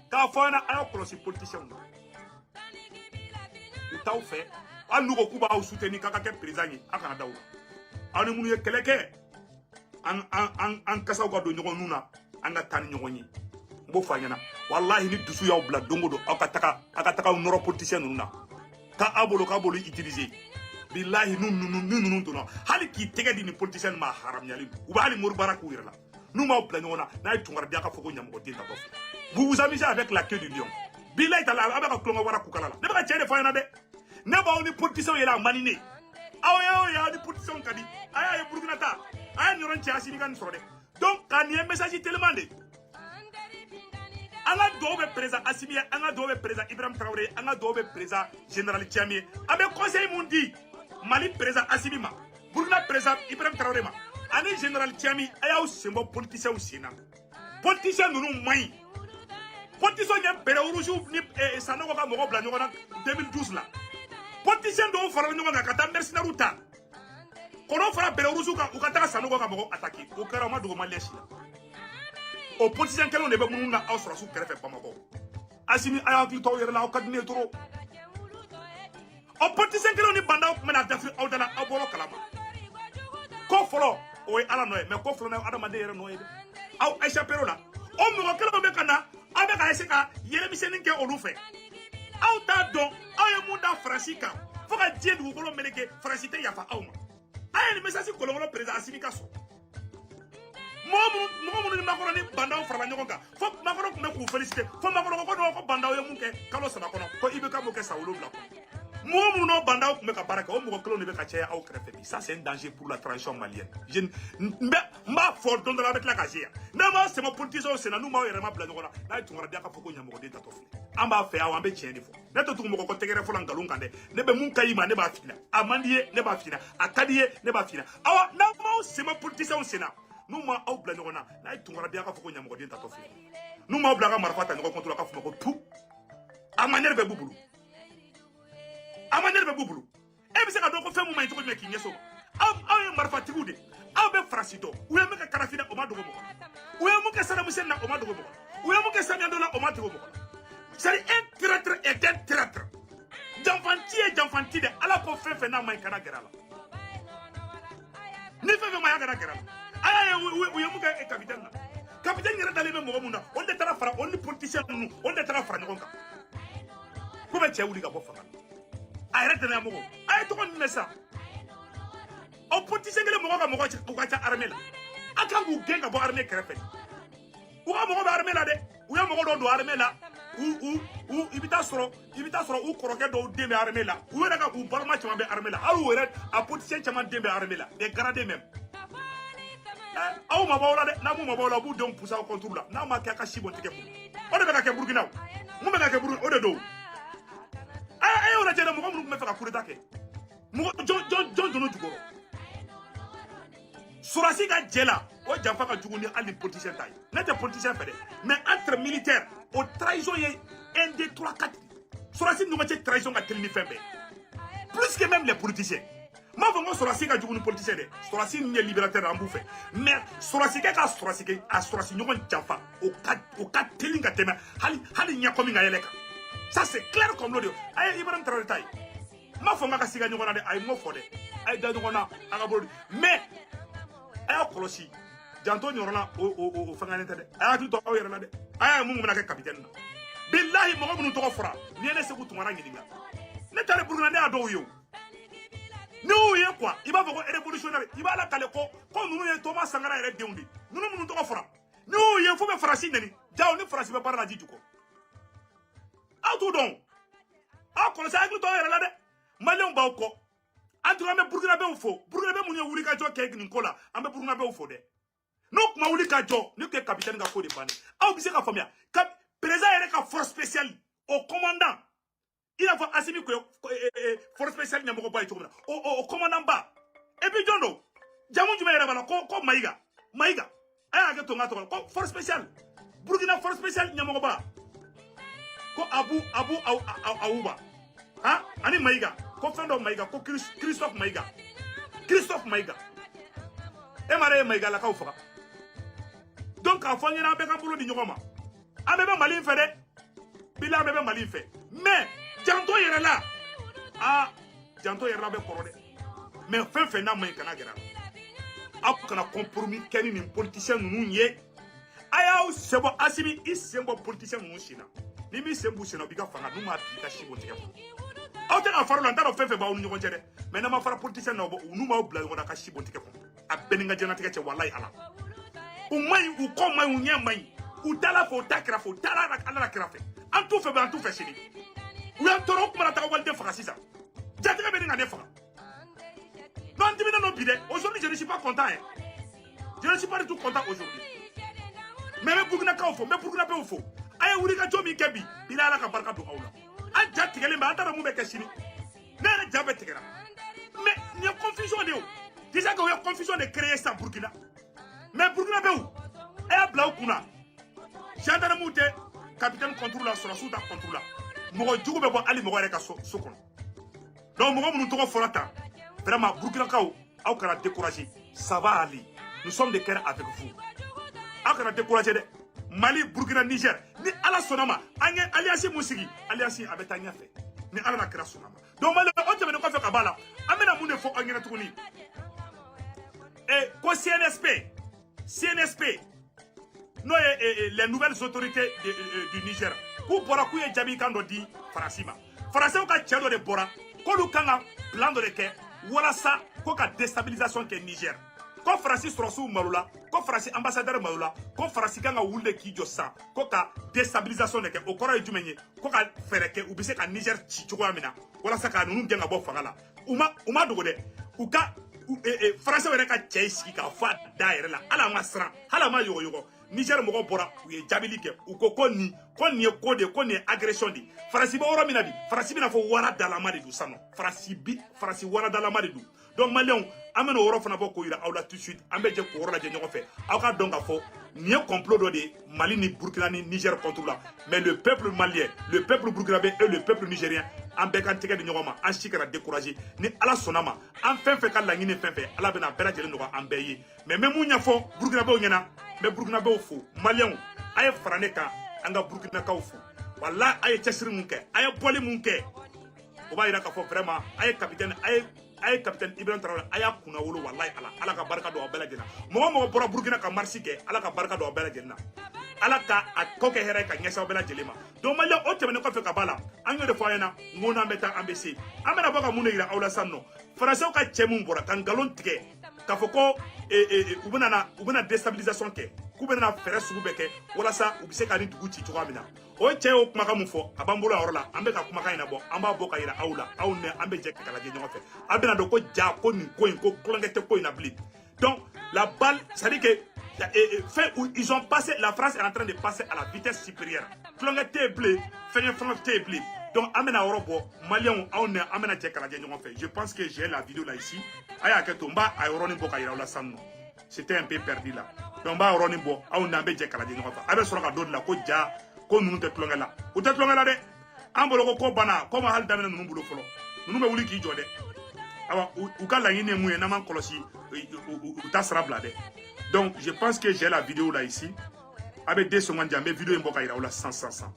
S1: k'a fɔ an ɲɛna a y'aw kɔlɔsi politiciens na u t'aw fɛ hali n'u ko k'u b'aw soutenir k'a ka kɛ président ye a kana da u la aw ni minnu ye kɛlɛ kɛ an kasaw ka don ɲɔgɔn nun na an ka taa ni ɲɔgɔn ye n b'o fɔ a ɲɛna walahi ni dusu y'aw bila don o don aw ka taga aw nɔrɔ politiciens ninnu na k'a bolo utiliser bilahi ninnu donna hali k'i tɛgɛ di nin politiciens ma haramuyalen u bɛ hali mori baara k'u yɛrɛ la n'u m'aw bila ɲɔgɔn na n'a ye Tunkaraden ka fɔ ko ɲamɔgɔ den ta kɔfɛ vous vous amusez avec la queue du lion bilahi ta la a bɛ ka tulonkɛ wara k'u kala la ne bɛ ka tiɲɛ de fɔ a ɲɛna dɛ ne b'aw ni politiciens yɛlɛ a man di ne aw y'aw ni politiciens ka di a y'a ye Burkina ta a ye ɲɔgɔn cɛ Assimi ka nin sɔrɔ dɛ donc ka nin ye message tellement de an ka dugawu bɛ président Assimi ye an ka dugawu bɛ président Ibrahim Traoré an ka dugawu bɛ président général Tiami ye an bɛ conseil mun di Mali président Assimi ma Burkina président Ibrahim Traoré ma ani général Tiami a y'aw sen bɔ politiciens sen na politiciens ninnu man ɲi Politicien y a béré rouge ni sanogo ka mogo blanc en 2012 là. Politicien do fara ñogo na kata mercenaire ta. Kono fara béré rouge ka ukata sanogo ka mogo attaquer. Ko kara ma do ma leshi. O politicien kelo ne be mununa awsra su kere fe Bamako. Asimi ayakli to yere la o kadine toro. O politicien kelo ni banda ko mena dafi o dala abolo kalama. Ko folo o e ala noye mais ko folo na adama de yere noye. Aw Aisha Pero la. O mo kelo be kana avec Aïseka, Yéremissénin ke olufe. Aw ta don, aw ye munda Fransika. Fo ka dieu du kolo meleke Fransite yafa aw ma. Ay ni message ko lolo président Asimi Kasso. Mo ni makoro ni bandaw fara ñogon ka. Fo makoro ko me ku féliciter. Fo makoro ko do ko bandaw ye munke kalo saba kono. Ko ibeka mo ke sawulu la ko. Mo no bandaw ko me ka baraka o mo ko ni be ka cheya aw krefe bi. Ça c'est un danger pour la transition malienne. Je m'a fort don de la avec la kajia. Nama c'est mon politicien c'est na nous ma yere ma bla ñogona. Na tungara dia ka foko ñamogo de tato fi. Amba fe awa be cheni fo. Na to tungo ko tegere fo langalun kande. Ne be mun kayima ne ba fina. Amandie ne ba fina. Akadie ne ba fina. Awa nama c'est mon politicien c'est na. Nous ma aw bla ñogona. Na tungara dia ka foko ñamogo de tato fi. Nous ma bla ga marfata ñogo kontrola ka fo ko tout. Amaniere be bubulu. Amaniere be bubulu. E bi se ka do ko fe mu ma itoko me kinyeso. Aw marfa tigude. Aw be frasito. Ou ya me ka karafina o ma dogo mo. Ou ya mu ke sana musen na o ma dogo mo. Ou ya mu ke sanya dola o ma dogo mo. C'est un traître et un traître. Janfanti de ala ko fe na ma kana gerala. Ni fe ma ya kana gerala. Aya ou ya mu ke capitaine na. Capitaine yere dalé me mo munda. On de tara fara, on ni politicien nous, on de tara fara ngonka. Ko be che wuli ka bo fara. Arrête na mo. Ay to ko ni ça. O politicien gele mogo ka mogo ci armée la aka ngu genga bo armée krefe u ka mogo ba armée la de u ya mogo do armée la u ibita soro u koroke do dembe armée la u era ka ku balma ci be armée la alu wera a politicien ci man dembe armée la des gradés même aw ma bawla de na mu ma bawla bu don poussa au contrôle la na ma ka shibo tike ko o de ka ke Burkina mu be ka ke Burkina o de do ay o la jere mogo mu me fa ka coup d'état ke mogo John no jugoro Sorasi ka jela o janfa ka jugu ni ali politicien taille n'était politicien fait mais entre militaires au trahison y 1 2 3 4 Sorasi nous mettait trahison ka telni fembe plus que même les politiciens ma vongo Sorasi ka jugu ni politicien de Sorasi ni libérateur en bouffé mais Sorasi ka Sorasi ñogon janfa o ka telin ka tema hali nya komi nga yeleka ça c'est clair comme l'audio ay Ibrahim Traoré taille ma fonga ka siga ñogona de ay mo fodé ay da ñogona anga bodi mais aya kolosi janto ñorona o fangane tade aya tu to yere la de aya mu ngana ke capitaine na billahi mo ngam nu to fora ni ne se ku tumara ngi dinga ne tare Burkina de ado yo no ye quoi il va voir révolutionnaire il va la kale ko nunu ye Thomas Sankara yere deundi nunu mu to fora no ye fo be farasi nani jaw ni farasi be parla jitu ko a tout don a kolosi ay to yere la de malon ba ko antu ambe Burkina be ufo Burkina be munye wuli ka jo ke ni kola ambe Burkina be ufo de no kuma wuli ka jo ni ke capitaine ga ko de bani aw bi se ka famia président yere ka force spéciale au commandant il a fait Assimi ko force spéciale nyamoko ba itu au commandant ba et puis jondo jamu juma yere bala ko maiga aya ga to ngato ko force spéciale Burkina force spéciale nyamoko ba ko abu auba ha ani maiga ko fendo maiga ko Christophe maiga e mare maiga la ka ufa donc a fonye na be ka bulu di nyoma ambe mali fe de bila ambe mali fe mais janto yere la be korode mais fe na mai kana gera ak kana compromis keni ni politicien nunu nye aya o sebo Assimi isembo politicien nunu shina ni mi sembu shina biga fanga nu ma bi ka shibo tike aw te ka faro la ndaro fefe ba onu nyogon jede mais na ma fara politicien na nu ma bla ngona ka shibo tike ko a beninga jena tike che wallahi ala u mai u ko mai u nya mai u tala fo takra fo tala na ala krafe an tu fe ba an tu fe shini u ya toro ko mara ta wal de faka sisa jatike beninga ne faka non dimina no bide aujourd'hui je ne suis pas content je ne suis pas du tout content aujourd'hui mais Burkina ka fo mais Burkina pe fo ay wuri ka jomi kebi bilala ka barka do awla an jatigele ma antara mu be kashini nere jabe tigera mais il y a confusion de déjà que il y a confusion de créer ça Burkina mais Burkina be où et bla kuna gendarme te capitaine contrôle la sɔrɔsiw ta contrôle la mɔgɔ jugu bɛ bɔ hali mɔgɔ yɛrɛ ka so kɔnɔ donc mɔgɔ minnu tɔgɔ fɔra tan vraiment burkinakaw aw kana décourager ça va aller nous sommes de cœur avec vous aw kana décourager dɛ Mali Burkina Niger ni ala sɔnna ma an ye alliance mun sigi alliance a bɛ taa ɲɛfɛ ni ala na kira sɔnna ma donc Mali o tɛmɛnen kɔfɛ ka b'a la an bɛna mun de fɔ aw ɲɛna tuguni ko CNSP n'o ye les nouvelles autorités du Niger k'u bɔra k'u ye jaabi kan dɔ di Faransi ma Faransɛw ka cɛ dɔ de bɔra k'olu kan ka plan dɔ de kɛ walasa ko ka déstabilisation kɛ Niger ko Faransi sɔrɔsiw malola ko Faransi ambassadeur malola ko Faransi kan ka wuli de k'i jɔ sisan ko ka déstabilisation de kɛ o kɔrɔ ye jumɛn ye ko ka fɛɛrɛ kɛ u bɛ se ka Niger ci cogoya min na walasa ka ninnu gɛn ka bɔ fanga la u ma dogo dɛ u ka Faransiw yɛrɛ ka cɛ sigi k'a fɔ a da yɛrɛ la hali a ma siran hali a ma yɔgɔyɔgɔ Niger mɔgɔw bɔra u ye jaabili kɛ u ko nin ye ko de ko nin ye agression de Faransi bɛ yɔrɔ min na bi Faransi bɛna fɔ wara dalama de don sisan nɔ Faransi wara dalama de don donc Maliens an bɛna o yɔrɔ fana bɔ k'o yira aw la tout de suite an bɛ jɛ k'o yɔrɔ lajɛ ɲɔgɔn fɛ aw ka dɔn k'a fɔ nin ye complot dɔ de ye Mali ni Burkina ni Niger contre la mais le peuple malien le peuple burkinabé et le peuple nigérien an bɛɛ ka tɛgɛ di ɲɔgɔn ma an si kana décourager ni ala sɔnna ma an fɛn fɛn ka laɲini fɛn fɛn ala bɛna bɛɛ lajɛlen nɔgɔya an bɛɛ ye mais n bɛ mun ɲɛfɔ burkinabéw ɲɛna n bɛ burkinabéw fo Maliens a ye fara ne kan an ka burkinakaw fo walahi a ye cɛsiri mun kɛ a ye bɔli mun kɛ o b'a yira k'a fɔ vraiment a ye capitaine Ibrahim Traoré a y'a kunna wolo walahi ala ka barika don aw bɛɛ lajɛlen na mɔgɔ bɔra Burkina ka marche kɛ ala ka barika don aw bɛɛ lajɛlen na ala ka a kɔ kɛ hɛrɛ ka ɲɛsin aw bɛɛ lajɛlen ma donc Maliens o tɛmɛnen kɔfɛ ka b'a la an y'o de fɔ a ɲɛna n ko n'an bɛ taa an bɛ se an bɛna bɔ ka mun de yira aw la sisan nɔ Faransɛw ka cɛ mun bɔra ka nkalon tigɛ k'a fɔ ko u bɛna déstabilisation kɛ k'u bɛna fɛɛrɛ sugu bɛɛ kɛ walasa u bɛ se ka ni dugu ci cogoya min na o cɛ y'o kumakan mun fɔ a b'an bolo a yɔrɔ la an bɛ ka kumakan in labɔ an b'a bɔ ka yira aw la aw ni an bɛ jɛ ka lajɛ ɲɔgɔn fɛ aw bɛna dɔn ko ja ko nin ko in ko kulonkɛ tɛ ko in na bilen donc la balle c'est à dire que fait où ils ont passé la France est en train de passer à la vitesse supérieure kulonkɛ tɛ yen bilen fɛn tɛ yen bilen donc an bɛna yɔrɔ bɔ Maliens aw ni an bɛna jɛ ka lajɛ ɲɔgɔn fɛ je pense que j'ai la vidéo là ici a y'a kɛ to n b'a yɔrɔnin bɔ ka yira aw la sisan nɔ c'était un peu perdu là donc n b'a yɔrɔnin bɔ aw ni an bɛ jɛ ka lajɛ ɲɔgɔn fɛ a bɛ sɔrɔ ka dɔ de la ko ja ko ninnu tɛ tulonkɛ la u tɛ tulonkɛ la dɛ an bolo ko banna ko ma hali daminɛ ninnu bolo fɔlɔ ninnu bɛ wuli k'i jɔ dɛ awa u ka laɲini ye mun ye n'an m'an kɔlɔsi u t'a sira bila dɛ donc je pense que j'ai la vidéo là ici a bɛ den sɔngɔn di an bɛ vidéo in bɔ ka yira aw la sisan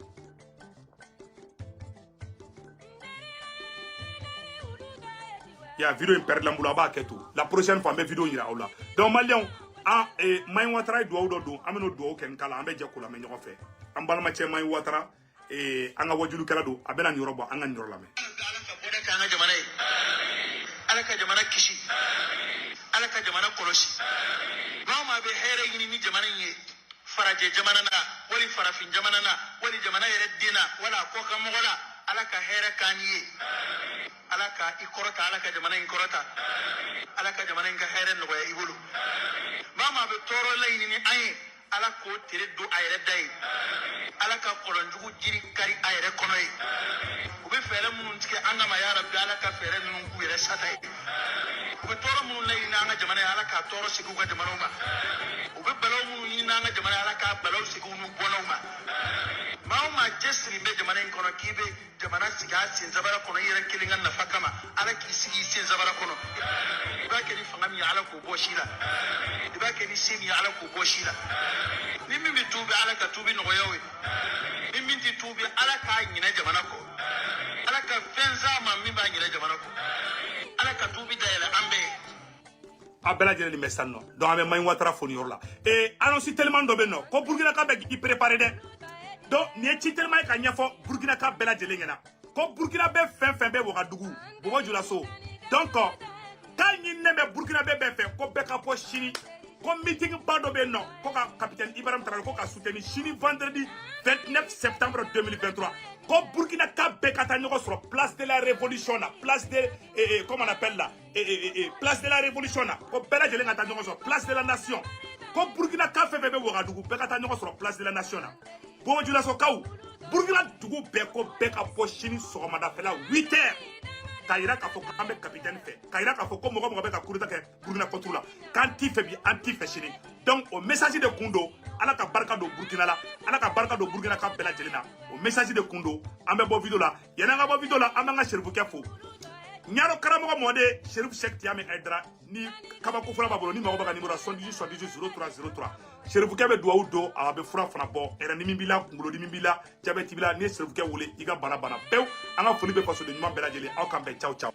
S1: ya vidéo in perdre l'amboula a b'a kɛ to la prochaine fois an bɛ vidéo yira aw la donc Maliens Maï Ouattara ye duwawu dɔ don an bɛn'o duwawu kɛ n kala an bɛ jɛ k'o lamɛn ɲɔgɔn fɛ an balimacɛ Maï Ouattara an ka wajulikɛla don a bɛna nin yɔrɔ bɔ an ka nin yɔrɔ lamɛn
S3: ala ka jamana kisi ala ka jamana kɔlɔsi maa maa bɛ hɛrɛ ɲini ni jamana in ye farajɛ jamana na wali farafin jamana na wali jamana yɛrɛ den na wala a kɔ ka mɔgɔ la ala ka hɛrɛ k'an ye ala ka i kɔrɔta ala ka jamana in kɔrɔta ala ka jamana in ka hɛrɛ nɔgɔya i bolo maa maa bɛ tɔɔrɔ laɲini ni an ye ala k'o tere don a yɛrɛ da ye ala ka kɔlɔnjugu jiri kari a yɛrɛ kɔnɔ ye u bɛ fɛɛrɛ minnu tigɛ an kama ya rabi ala ka fɛɛrɛ ninnu k'u yɛrɛ sata ye u bɛ tɔɔrɔ minnu laɲini n'an ka jamana ye ala k'a tɔɔrɔ segin u ka jamanaw ma u bɛ balaw minnu ɲini n'an ka jamana ye ala k'a balaw segin u n'u bɔnnaw ma maa o maa cɛsiri bɛ jamana in kɔnɔ k'i bɛ jamana sigi a sen sabara kɔnɔ i yɛrɛ kelen ka nafa kama ala k'i sigi i sen sabara kɔnɔ i b'a kɛ ni fanga min ye ala k'o bɔ si la i b'a kɛ ni se min ye ala k'o bɔ si la ni min bɛ tuubi ala ka tuubi nɔgɔya o ye ni min tɛ tuubi ala k'a ɲinɛ jamana kɔ ala ka fɛn s'a ma min b'a ɲinɛ jamana kɔ ala ka tuubi dayɛlɛ an bɛɛ ye
S1: a bɛɛ lajɛlen bɛ sisan nɔ donc an bɛ Maï Ouattara fo nin yɔrɔ la annonce teliman dɔ bɛ yen nɔ ko Burkina ka bɛ k'i préparer dɛ donc nin ye ci teliman ye ka ɲɛfɔ Burkina ka bɛɛ lajɛlen ɲɛna ko Burkina bɛ fɛn fɛn bɛ Wagadugu Bɔbɔjulaso donc k'a ɲininen bɛ Burkina bɛɛ fɛ ko bɛɛ ka bɔ sini ko meeting ba dɔ bɛ yen nɔ ko ka capitaine Ibrahim Traoré ko ka soutenir sini vendredi 29 septembre 2023 ko Burkina ka bɛɛ ka taa ɲɔgɔn sɔrɔ place de la révolution na place de comment on appelle là place de la révolution na ko bɛɛ lajɛlen ka taa ɲɔgɔn sɔrɔ place de la nation ko Burkina ka fɛn fɛn bɛ Wagadugu bɛɛ ka taa ɲɔgɔn sɔrɔ place de la nation na Bɔbɔjulaso kaw Burkina dugu bɛɛ ko bɛɛ ka bɔ sini sɔgɔmadafɛla 8 heures k'a yira k'a fɔ k'an bɛ capitaine fɛ k'a yira k'a fɔ ko mɔgɔ bɛ ka coup d'état kɛ Burkina contre la k'an t'i fɛ bi an t'i fɛ sini Donc au message de Kundo ala ka barka do Burkina la ala ka barka do Burkina ka bela jelina au message de Kundo an bɛ bɔ vidéo la yana nga bɔ vidéo la an b'an ka Cherif kɛ fo Nyaro karamɔgɔ mɔden Cherif Cheikh Tiame Aidara ni kabako fura b'a bolo ni mago bɛ ka numéro 78 78 03 03 Cherif kɛ bɛ duwawu don a bɛ fura fana bɔ ɛrɛn dimi b'i la kunkolo dimi b'i la diabète b'i la ni Cherif kɛ wele i ka bana pewu an ka foli bɛ fasoden ɲuman bɛɛ lajɛlen aw kan bɛn ciao ciao